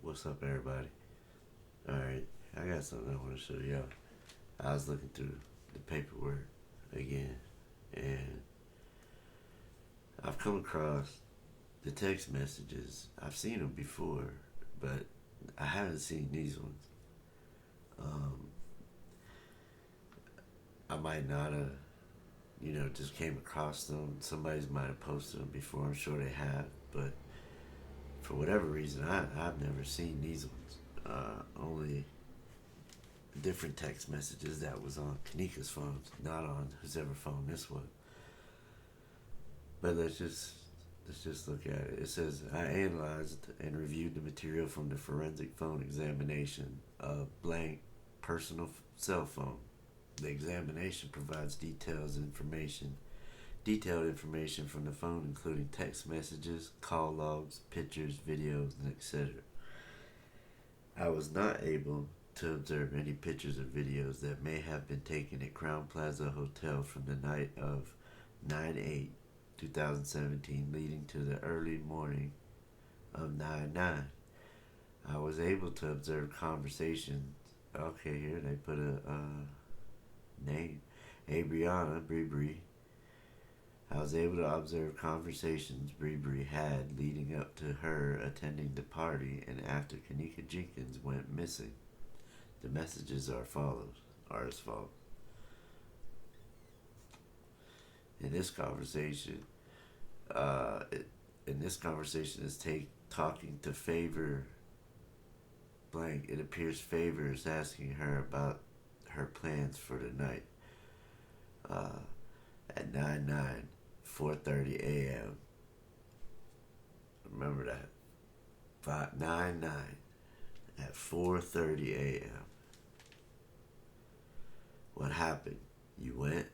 What's up, everybody? Alright, I got something I want to show y'all. I was looking through the paperwork again, and I've come across the text messages. I've seen them before, but I haven't seen these ones. Um, I might not have, just came across them. Somebody might have posted them before. I'm sure they have, but for whatever reason, I've never seen these ones. Only different text messages that was on Kenneka's phone, not on whoever phone this was. But let's just look at it. It says, I analyzed and reviewed the material from the forensic phone examination of blank personal cell phone. The examination provides detailed information from the phone, including text messages, call logs, pictures, videos, and etc. I was not able to observe any pictures or videos that may have been taken at Crown Plaza Hotel from the night of 9/8/2017 leading to the early morning of 9/9. I was able to observe conversations. Okay, here they put a name. Abriana Bree. I was able to observe conversations Bree had leading up to her attending the party and after Kenneka Jenkins went missing. The messages are as follows. In this conversation, uh, is talking to Favor blank. It appears Favor is asking her about her plans for the night. Uh, at 9/9, 4:30 a.m. Remember that. 9/9 at 4:30 a.m. What happened? You went?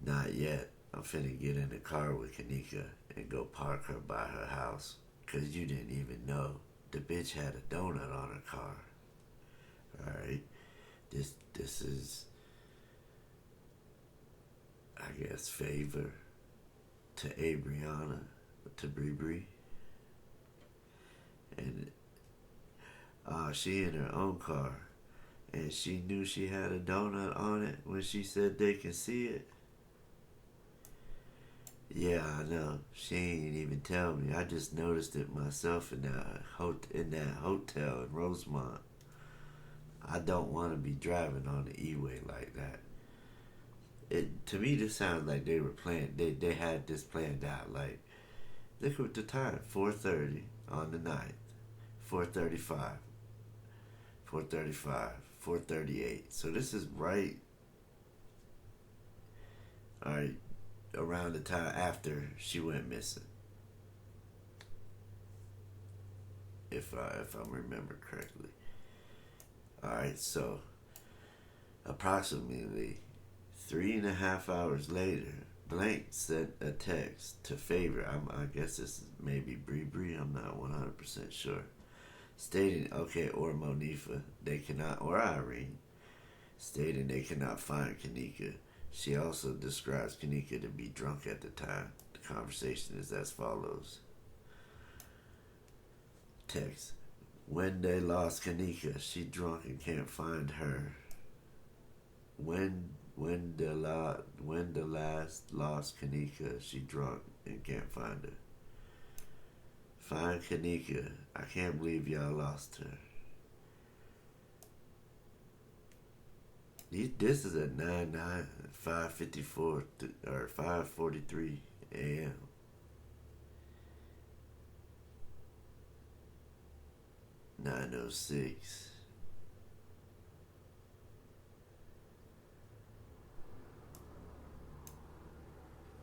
Not yet. I'm finna get in the car with Kenneka and go park her by her house. Cause you didn't even know. The bitch had a donut on her car. Alright? This is, I guess, Favor to Abriana, to Bree. And she in her own car. And she knew she had a donut on it when she said they can see it. Yeah, I know. She ain't even tell me. I just noticed it myself in that hotel in Rosemont. I don't want to be driving on the E-way like that. To me, this sounds like they were playing. They had this planned out. Like, look at the time: 4:30 on the 9th, 4:35, 4:35, 4:38. So this is right, all right, around the time after she went missing, if I remember correctly. All right, so approximately 3.5 hours later, Blank sent a text to Favor. I guess this is maybe Bree. I'm not 100% sure. Stating, okay, or Monifa, they cannot, or Irene, stating they cannot find Kenneka. She also describes Kenneka to be drunk at the time. The conversation is as follows. Text. When they lost Kenneka, she drunk and can't find her. When the last lost Kenneka, she drunk and can't find her. Find Kenneka. I can't believe y'all lost her. This is at 9/9, 5:54 or 5:43 a.m. 9:06.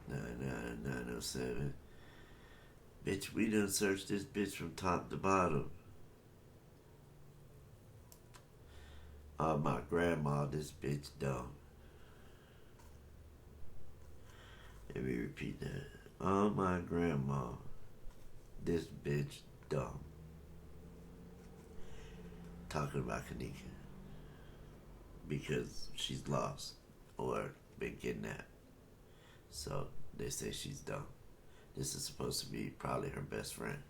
9:07. Bitch, we done searched this bitch from top to bottom. Oh, my grandma, this bitch dumb. Let me repeat that. Oh, my grandma, this bitch dumb. Talking about Kenneka. Because she's lost or been kidnapped. So they say she's dumb. This is supposed to be probably her best friend.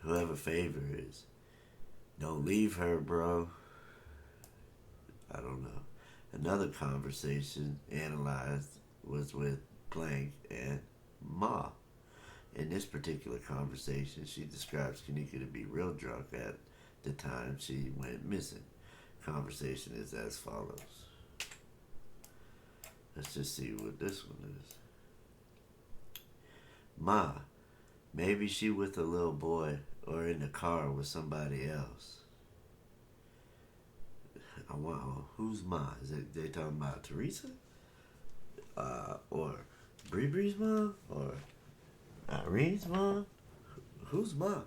whoever Favor is, don't leave her, bro. I don't know. Another conversation analyzed was with Blank and Ma. In this particular conversation, she describes Kenneka to be real drunk at the time she went missing. Conversation is as follows. Let's just see what this one is. Ma, maybe she with a little boy or in the car with somebody else. I want, who's Ma? Is it they talking about Teresa? Or Bree Bree's mom? Or Irene's mom? Who's Ma?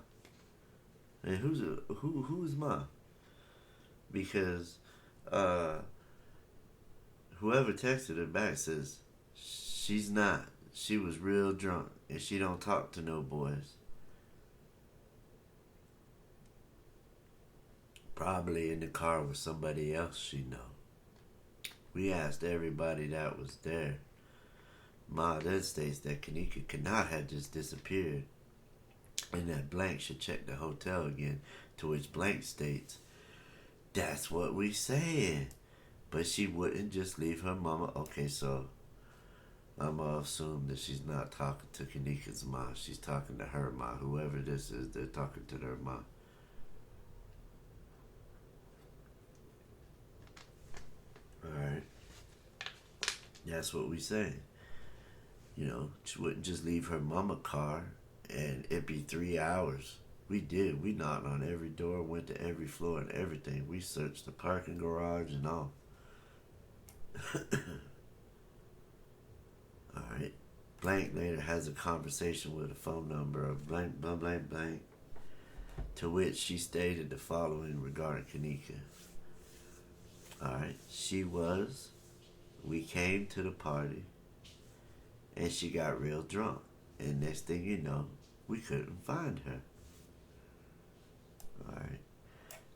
And who is Ma? Because whoever texted her back says she's not. She was real drunk and she don't talk to no boys. Probably in the car with somebody else she know. We asked everybody that was there. Ma then states that Kenneka cannot have just disappeared and that Blank should check the hotel again, to which Blank states, that's what we saying. But she wouldn't just leave her mama. Okay, so I'm gonna assume that she's not talking to Kenneka's ma. She's talking to her ma. Whoever this is, they're talking to their ma. Alright. That's what we saying. You know, she wouldn't just leave her mama car and it'd be 3 hours. We did. We knocked on every door, went to every floor and everything. We searched the parking garage and all. Alright. Blank later has a conversation with a phone number of blank, blank, blank, blank, to which she stated the following regarding Kenneka. Alright. We came to the party and she got real drunk. And next thing you know, we couldn't find her. Alright.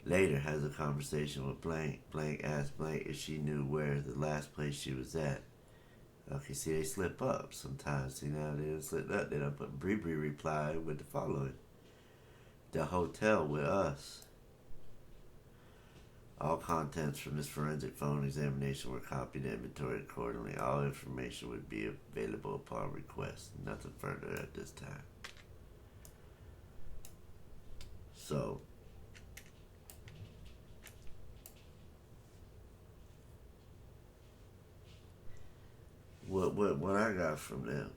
Later has a conversation with Blank. Blank asked Blank if she knew where the last place she was at. Okay, see, they slip up sometimes. See, now they didn't slip up. They don't put Bree replied with the following. The hotel with us. All contents from this forensic phone examination were copied and inventoried accordingly. All information would be available upon request. Nothing further at this time. So, what I got from them,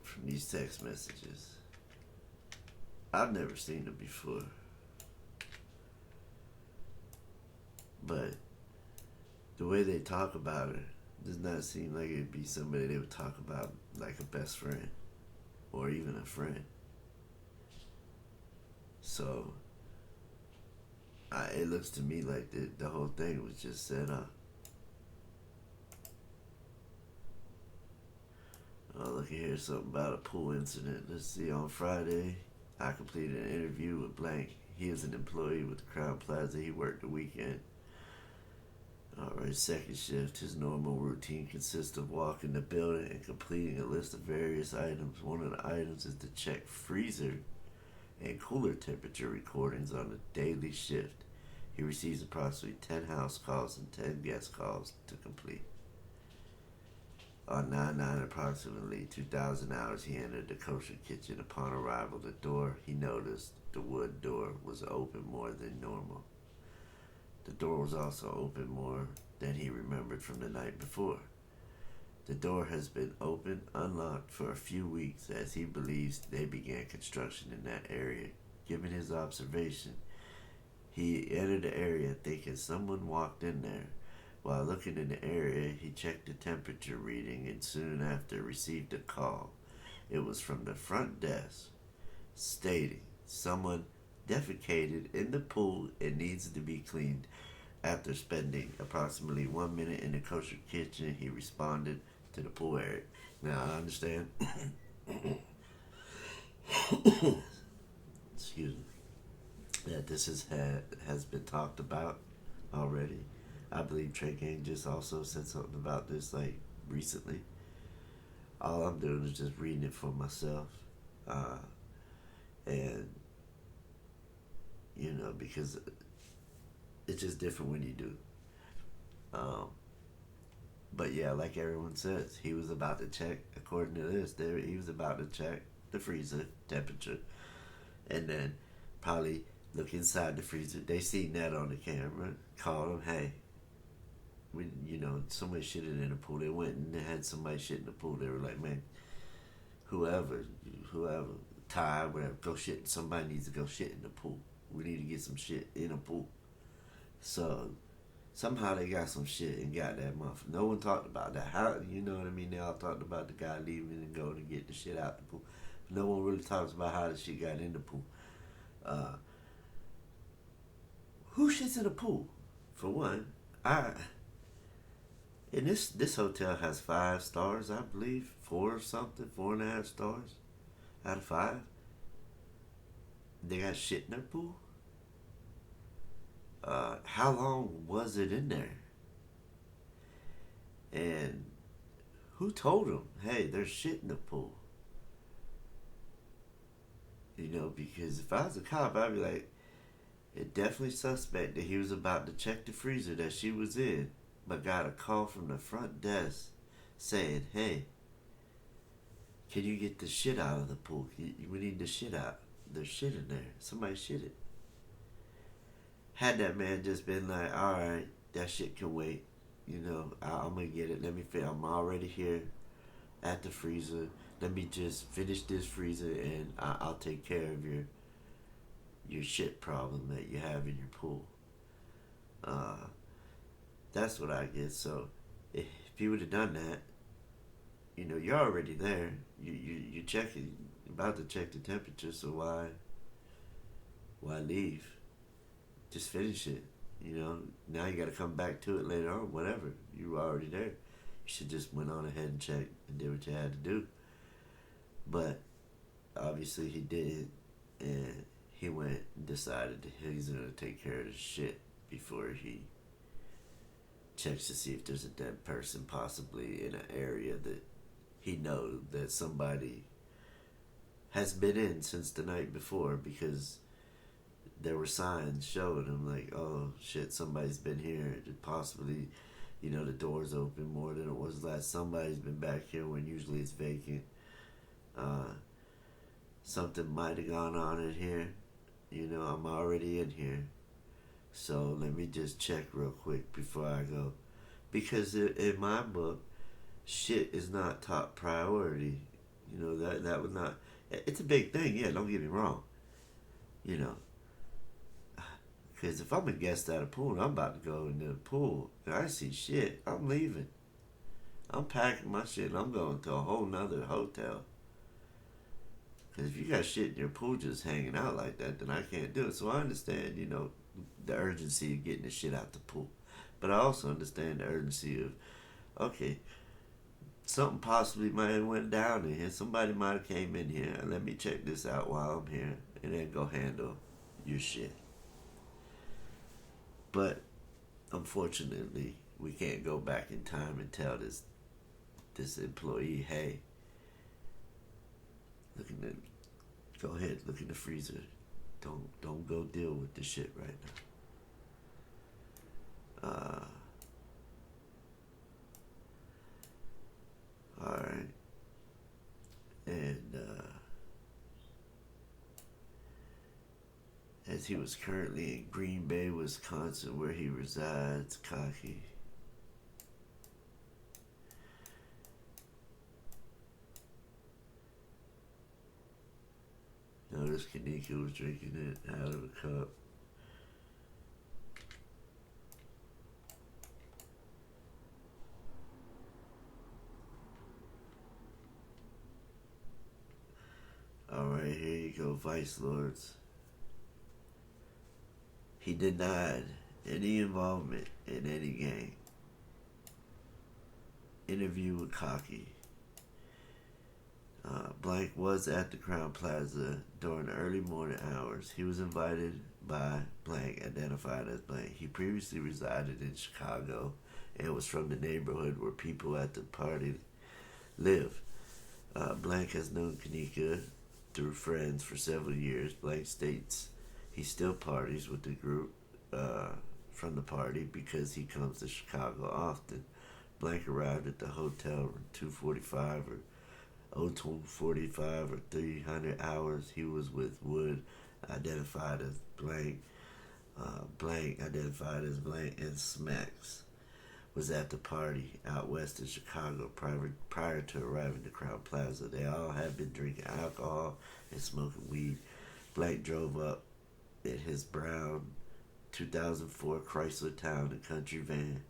from these text messages, I've never seen them before. But the way they talk about her does not seem like it'd be somebody they would talk about like a best friend or even a friend. So it looks to me like the whole thing was just set up. Oh, look at here, something about a pool incident. Let's see, on Friday, I completed an interview with Blank. He is an employee with the Crown Plaza. He worked the weekend. Alright, second shift. His normal routine consists of walking the building and completing a list of various items. One of the items is to check freezer and cooler temperature recordings on a daily shift. He receives approximately 10 house calls and 10 guest calls to complete. On 9/9, approximately 2,000 hours, he entered the kosher kitchen. Upon arrival, the door, he noticed the wood door was open more than normal. The door was also open more than he remembered from the night before. The door has been open, unlocked for a few weeks as he believes they began construction in that area. Given his observation, he entered the area thinking someone walked in there. While looking in the area, he checked the temperature reading and soon after received a call. It was from the front desk stating someone defecated in the pool and needs to be cleaned. After spending approximately 1 minute in the kosher kitchen, he responded to the pool area. Now, I understand. Excuse me. That this has been talked about already. I believe Trey Gang just also said something about this like recently. All I'm doing is just reading it for myself. And, because it's just different when you do. Um, but yeah, like everyone says, he was about to check, according to this, he was about to check the freezer temperature and then probably look inside the freezer. They seen that on the camera, called him, hey, somebody shitted in the pool. They went and they had somebody shit in the pool. They were like, man, whoever, Ty, whatever, go shit. Somebody needs to go shit in the pool. We need to get some shit in a pool. So somehow they got some shit and got that motherfucker. No one talked about that. How, you know what I mean? They all talked about the guy leaving and going to get the shit out the pool. No one really talks about how the shit got in the pool. Who shits in the pool? For one, and this hotel has 5 stars, I believe, 4.5 stars out of 5. They got shit in their pool. How long was it in there? And who told them, hey, there's shit in the pool? Because if I was a cop, I'd be like, it definitely suspect that he was about to check the freezer that she was in, but got a call from the front desk saying, hey, can you get the shit out of the pool? We need the shit out. There's shit in there. Somebody shit it. Had that man just been like, alright, that shit can wait. I'm going to get it. Let me finish. I'm already here at the freezer. Let me just finish this freezer and I'll take care of your shit problem that you have in your pool. That's what I get. So if you would have done that, you're already there. You checking, about to check the temperature. So why leave? Just finish it. Now you got to come back to it later on. Whatever, you were already there. You should just went on ahead and checked and did what you had to do. But obviously he didn't, and he went and decided that he's gonna take care of the shit before he checks to see if there's a dead person possibly in an area that he knows that somebody has been in since the night before, because there were signs showing him like, oh shit, somebody's been here. Possibly, the door's open more than it was last. Somebody's been back here when usually it's vacant. Something might have gone on in here. I'm already in here. So let me just check real quick before I go. Because in my book, shit is not top priority. That would not... It's a big thing, yeah, don't get me wrong. Because if I'm a guest at a pool and I'm about to go into the pool and I see shit, I'm leaving. I'm packing my shit and I'm going to a whole nother hotel. Because if you got shit in your pool just hanging out like that, then I can't do it. So I understand, the urgency of getting the shit out the pool. But I also understand the urgency of, okay, something possibly might have went down in here. Somebody might have came in here. Let me check this out while I'm here. And then go handle your shit. But, unfortunately, we can't go back in time and tell this employee, hey, go ahead, look in the freezer. Don't go deal with this shit right now. Alright. And as he was currently in Green Bay, Wisconsin, where he resides, Cocky. Notice Kenneka was drinking it out of a cup. Alright, here you go, Vice Lords. He denied any involvement in any gang. Interview with Cocky. Blank was at the Crown Plaza during the early morning hours. He was invited by Blank, identified as Blank. He previously resided in Chicago and was from the neighborhood where people at the party live. Blank has known Kenneka through friends for several years. Blank states he still parties with the group from the party because he comes to Chicago often. Blank arrived at the hotel room 2:45 or 02:45 or 300 hours. He was with Wood, identified as Blank. Blank, identified as Blank, and Smacks was at the party out west in Chicago prior to arriving to Crowd Plaza. They all had been drinking alcohol and smoking weed. Blank drove up in his brown 2004 Chrysler Town and Country van.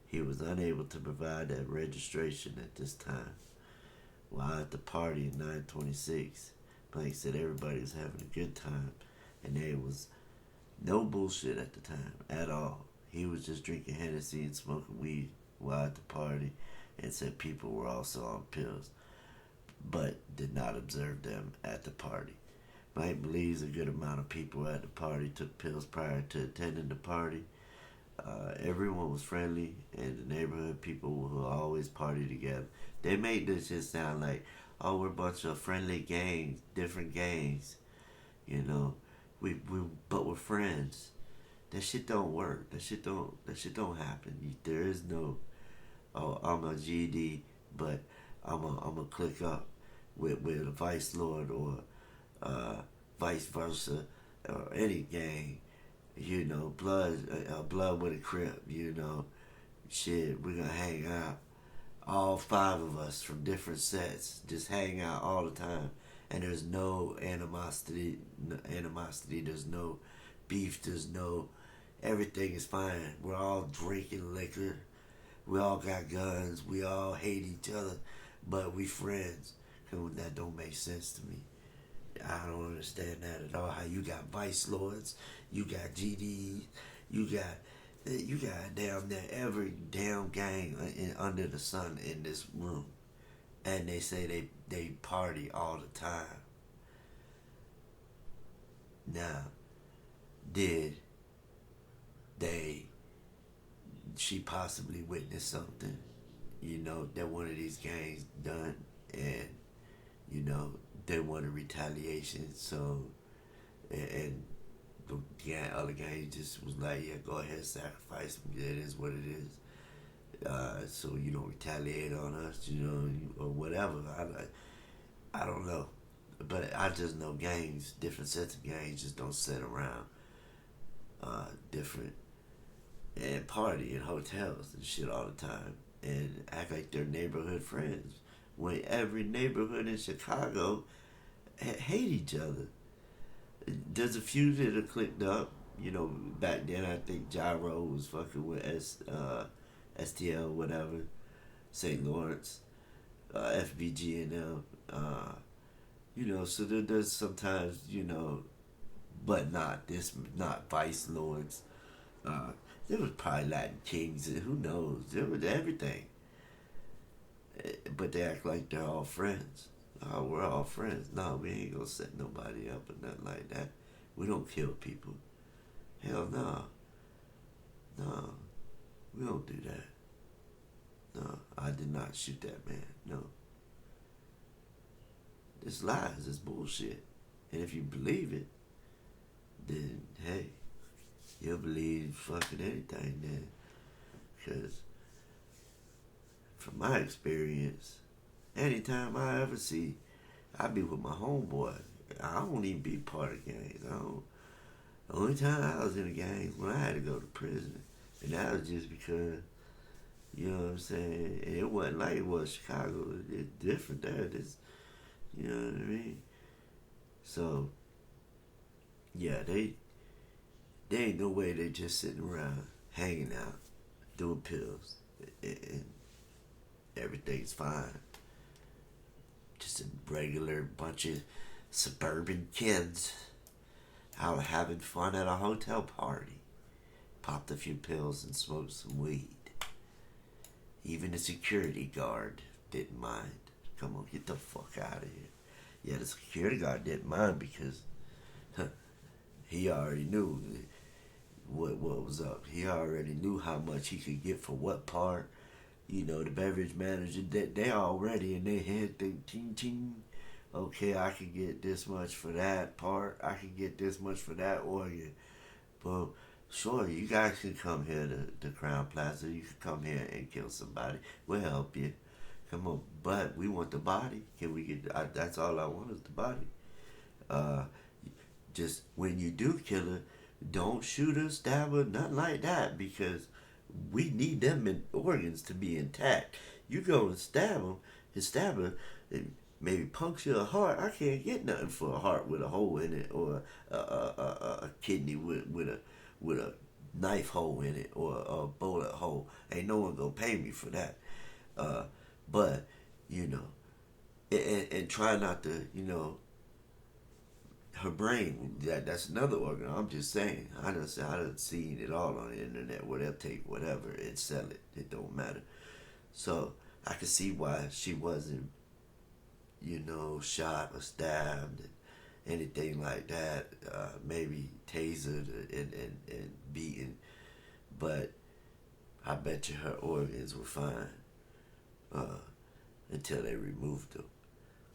He was unable to provide that registration at this time. While at the party in 926, Blank said everybody was having a good time and there was no bullshit at the time at all. He was just drinking Hennessy and smoking weed while at the party and said people were also on pills, but did not observe them at the party. Mike believes a good amount of people at the party took pills prior to attending the party. Everyone was friendly, and the neighborhood people will always party together. They made this just sound like, oh, we're a bunch of friendly gangs, different gangs, you know. But we're friends. That shit don't work. That shit don't happen. There is no, oh, I'm a GD, but I'm a click up with a vice lord or vice versa, or any gang. You know, blood with a crip. You know, shit. We're gonna hang out. All five of us from different sets just hang out all the time, and there's no animosity. There's no beef. There's no. Everything is fine. We're all drinking liquor. We all got guns. We all hate each other, but we friends. That don't make sense to me. I don't understand that at all. How you got vice lords, you got GDs, you got damn near every damn gang under the sun in this room, and they say they party all the time. Now, did she possibly witnessed something, you know, that one of these gangs done, and you know they wanted retaliation, so and the other gang just was like, yeah, go ahead, sacrifice them. It is what it is. So you don't retaliate on us, you know, or whatever. I don't know, but I just know gangs, different sets of gangs, just don't sit around different and party in hotels and shit all the time and act like they're neighborhood friends when every neighborhood in Chicago hate each other. There's a few that are clicked up. You know, back then I think Gyro was fucking with STL, whatever, St. Lawrence, FBG and them. You know, so there's sometimes, you know, but not Vice Lords. There was probably Latin Kings, and who knows? There was everything. But they act like they're all friends. Oh, we're all friends. No, we ain't gonna set nobody up or nothing like that. We don't kill people. Hell no. No. We don't do that. No, I did not shoot that man. No. It's lies. It's bullshit. And if you believe it, then, hey, you'll believe fucking anything then. Because from my experience, anytime I ever see, I be with my homeboy. I don't even be part of gangs. The only time I was in a gang was when I had to go to prison. And that was just because, you know what I'm saying? And it wasn't like it was Chicago. It's different there. It's, you know what I mean? So, yeah, they ain't no way they just sitting around hanging out, doing pills, and everything's fine. Just a regular bunch of suburban kids out having fun at a hotel party. Popped a few pills and smoked some weed. Even the security guard didn't mind. Come on, get the fuck out of here. Yeah, the security guard didn't mind because he already knew what was up. He already knew how much he could get for what part. You know, the beverage manager, they already in their head think, ting ting, Okay, I can get this much for that part. I can get this much for that organ. But sure, you guys can come here to Crown Plaza. You can come here and kill somebody. We'll help you. Come on, but we want the body. Can we get? That's all I want is the body. Uh, just when you do kill her, don't shoot her, stab her, nothing like that, because we need them organs to be intact. You go and stab her, and maybe puncture a heart. I can't get nothing for a heart with a hole in it, or a kidney with a knife hole in it, or a bullet hole. Ain't no one gonna pay me for that. Uh, but you know, and try not to, her brain, that's another organ. I'm just saying. I done seen it all on the internet where they'll take whatever and sell it. It don't matter. So I can see why she wasn't, shot or stabbed and anything like that. Maybe tasered and beaten. But I bet you her organs were fine until they removed them.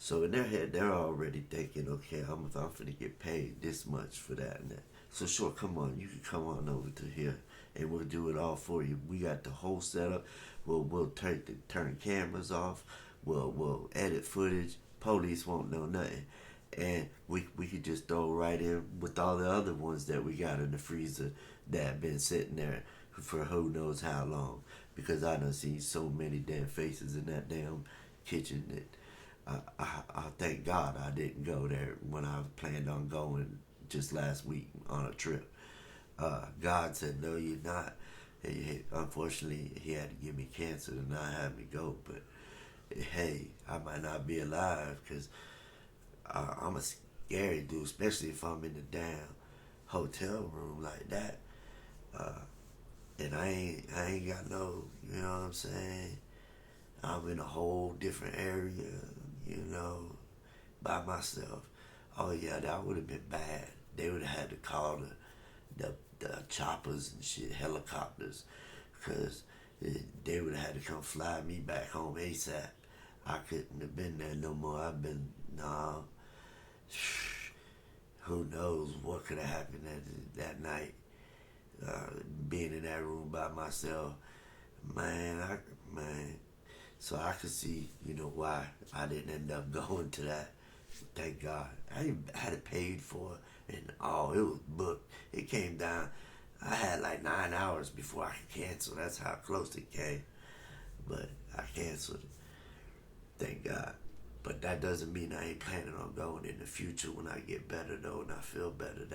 So in their head, they're already thinking, okay, I'm finna get paid this much for that and that. So sure, come on, you can come on over to here, and we'll do it all for you. We got the whole setup. We'll turn cameras off. We'll edit footage. Police won't know nothing, and we could just throw right in with all the other ones that we got in the freezer that have been sitting there for who knows how long. Because I done seen so many damn faces in that damn kitchen that. I thank God I didn't go there when I planned on going just last week on a trip. God said, no, you're not. Unfortunately, he had to give me cancer to not have me go. But hey, I might not be alive because I'm a scary dude, especially if I'm in the damn hotel room like that. And I ain't got no, you know what I'm saying? I'm in a whole different area, by myself. Oh yeah, that would have been bad. They would have had to call the choppers and shit, helicopters, because they would have had to come fly me back home ASAP. I couldn't have been there no more. No. Who knows what could have happened that night. Being in that room by myself, man. So I could see, why I didn't end up going to that. Thank God. I had it paid for, and it was booked. It came down. I had like 9 hours before I could cancel. That's how close it came. But I canceled it. Thank God. But that doesn't mean I ain't planning on going in the future when I get better, though, and I feel better.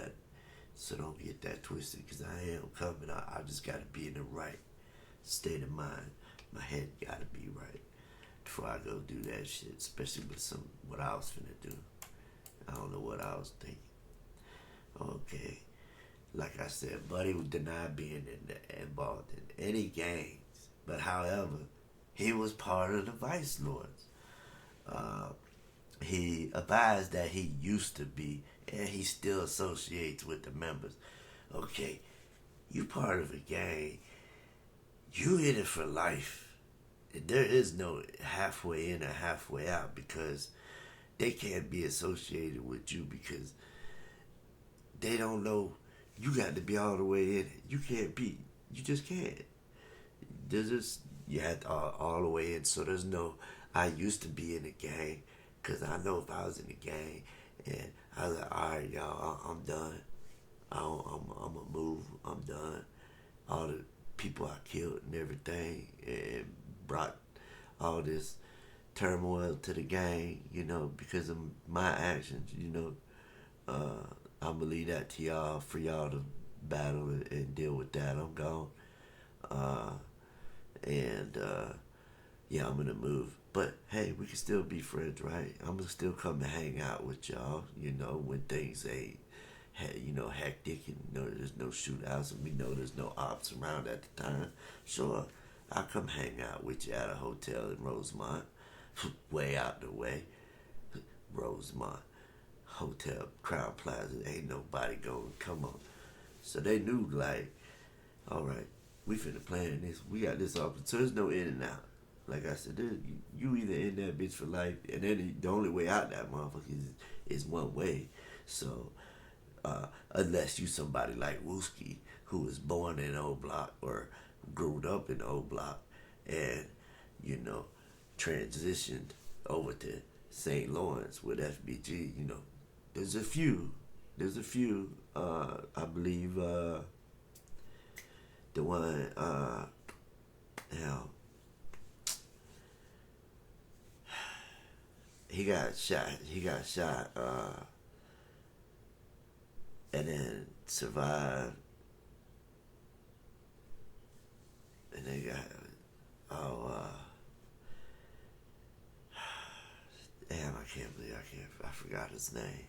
So don't get that twisted, because I am coming. I just got to be in the right state of mind. My head got to be right before I go do that shit, especially with what I was finna do. I don't know what I was thinking. Okay. Like I said, Buddy would deny being involved in any gangs. But however, he was part of the Vice Lords. He advised that he used to be, and he still associates with the members. Okay, you part of a gang. You in it for life. There is no halfway in or halfway out, because they can't be associated with you because they don't know you got to be all the way in it. You just can't. You have to all the way in. So there's no, I used to be in a gang, because I know if I was in a gang and I was like, all right, y'all, I'm done. I'm going to move. I'm done. All the people I killed and everything, and brought all this turmoil to the gang, because of my actions, I'm gonna leave that to y'all, for y'all to battle and deal with that. I'm gone. Yeah, I'm gonna move. But hey, we can still be friends, right? I'm gonna still come to hang out with y'all, when things ain't, hectic, and there's no shootouts, and we know there's no ops around at the time. Sure, I'll come hang out with you at a hotel in Rosemont, way out the way. Rosemont Hotel, Crown Plaza, ain't nobody going, come on. So they knew, all right, we finna plan this. We got this off, so there's no in and out. like I said, you either in that bitch for life, and then the only way out that motherfucker is one way. So unless you somebody like Wooski, who was born in O Block or grew up in O Block, and you know transitioned over to St. Lawrence with FBG. There's a few. There's a few. I believe the one. Hell, he got shot. He got shot, and then survived. And they got damn, I can't believe I forgot his name.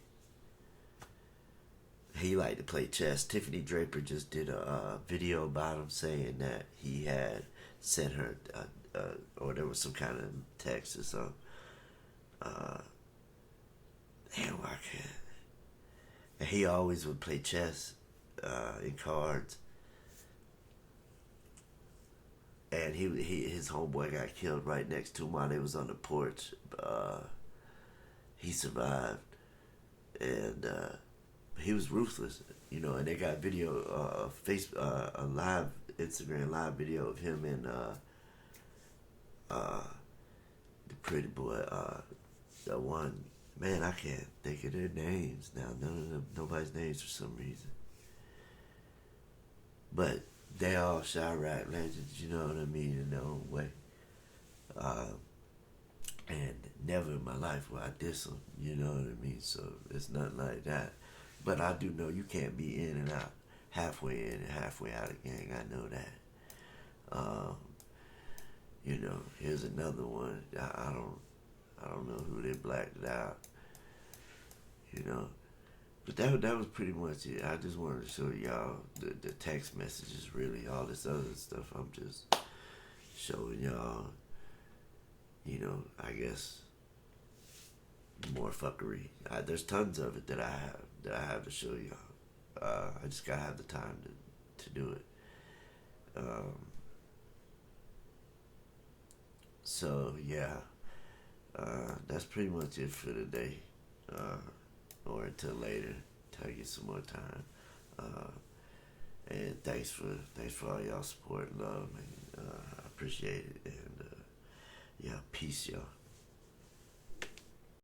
He liked to play chess. Tiffany Draper just did a video about him saying that he had sent her, or there was some kind of text or something. Damn, I can't. And he always would play chess in cards. And his homeboy got killed right next to him while they was on the porch. He survived, and he was ruthless, And they got video, a live Instagram live video of him and the pretty boy, the one. Man, I can't think of their names now. None of them, nobody's names for some reason. But they all Chirac legends, you know what I mean, in their own way. And never in my life will I diss them, you know what I mean? So it's nothing like that. But I do know you can't be in and out, halfway in and halfway out of gang. I know that. Here's another one. I don't know who they blacked out. But that was pretty much it. I just wanted to show y'all the text messages, really. All this other stuff, I'm just showing y'all, I guess, more fuckery. There's tons of it that I have to show y'all. I just gotta have the time to do it. So, yeah. That's pretty much it for today. Or until later, till I get some more time. And thanks for all y'all support and love, man. I appreciate it. And yeah, peace, y'all.